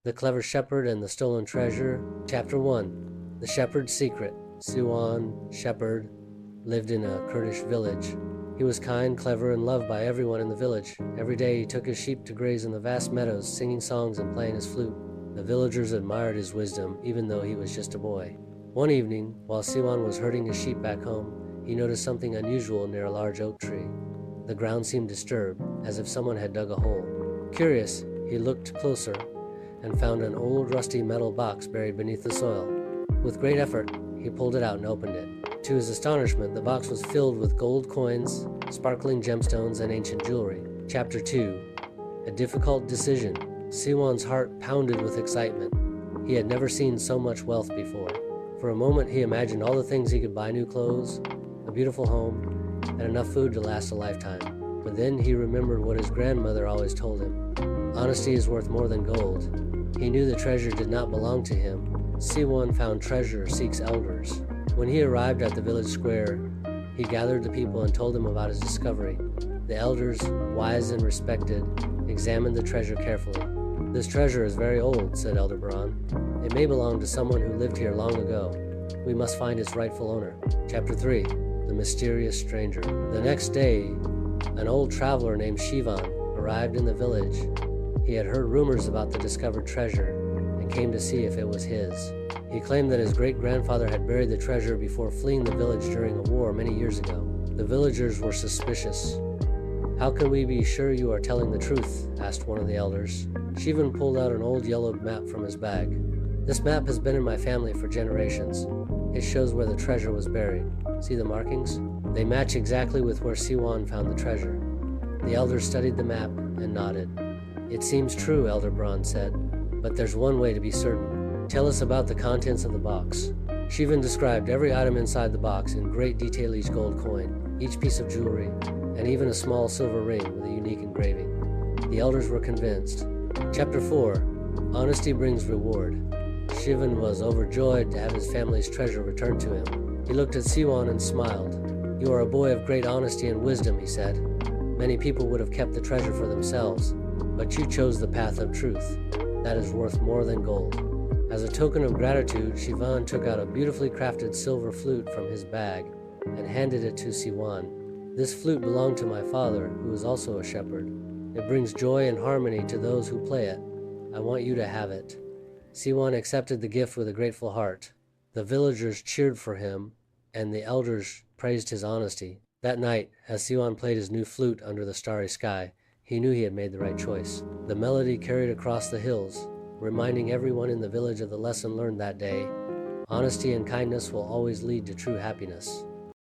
The Clever Shepherd and the Stolen Treasure. Chapter 1. The Shepherd's Secret. Ciwan, shepherd, lived in a Kurdish village. He was kind, clever, and loved by everyone in the village. Every day he took his sheep to graze in the vast meadows, singing songs and playing his flute. The villagers admired his wisdom, even though he was just a boy. One evening, while Ciwan was herding his sheep back home, he noticed something unusual near a large oak tree. The ground seemed disturbed, as if someone had dug a hole. Curious, he looked closer and found an old rusty metal box buried beneath the soil. With great effort, he pulled it out and opened it. To his astonishment, the box was filled with gold coins, sparkling gemstones, and ancient jewelry. Chapter 2. A Difficult Decision. Ciwan's heart pounded with excitement. He had never seen so much wealth before. For a moment, he imagined all the things he could buy: new clothes, a beautiful home, and enough food to last a lifetime. But then he remembered what his grandmother always told him. Honesty is worth more than gold. He knew the treasure did not belong to him. Ciwan found treasure seeks elders. When he arrived at the village square, he gathered the people and told them about his discovery. The elders, wise and respected, examined the treasure carefully. "This treasure is very old," said Elder Baran. "It may belong to someone who lived here long ago. We must find its rightful owner." Chapter 3. The Mysterious Stranger. The next day, an old traveler named Ciwan arrived in the village. He had heard rumors about the discovered treasure and came to see if it was his. He claimed that his great-grandfather had buried the treasure before fleeing the village during a war many years ago. The villagers were suspicious. "How can we be sure you are telling the truth?" asked one of the elders. Ciwan pulled out an old yellowed map from his bag. "This map has been in my family for generations. It shows where the treasure was buried. See the markings? They match exactly with where Ciwan found the treasure." The elders studied the map and nodded. "It seems true," Elder Braun said, "but there's one way to be certain. Tell us about the contents of the box." Ciwan described every item inside the box in great detail: each gold coin, each piece of jewelry, and even a small silver ring with a unique engraving. The elders were convinced. Chapter 4. Honesty Brings Reward. Ciwan was overjoyed to have his family's treasure returned to him. He looked at Ciwan and smiled. "You are a boy of great honesty and wisdom," he said. "Many people would have kept the treasure for themselves, but you chose the path of truth. That is worth more than gold." As a token of gratitude, Ciwan took out a beautifully crafted silver flute from his bag and handed it to Ciwan. "This flute belonged to my father, who is also a shepherd. It brings joy and harmony to those who play it. I want you to have it." Ciwan accepted the gift with a grateful heart. The villagers cheered for him, and the elders praised his honesty. That night, as Ciwan played his new flute under the starry sky, he knew he had made the right choice. The melody carried across the hills, reminding everyone in the village of the lesson learned that day: honesty and kindness will always lead to true happiness.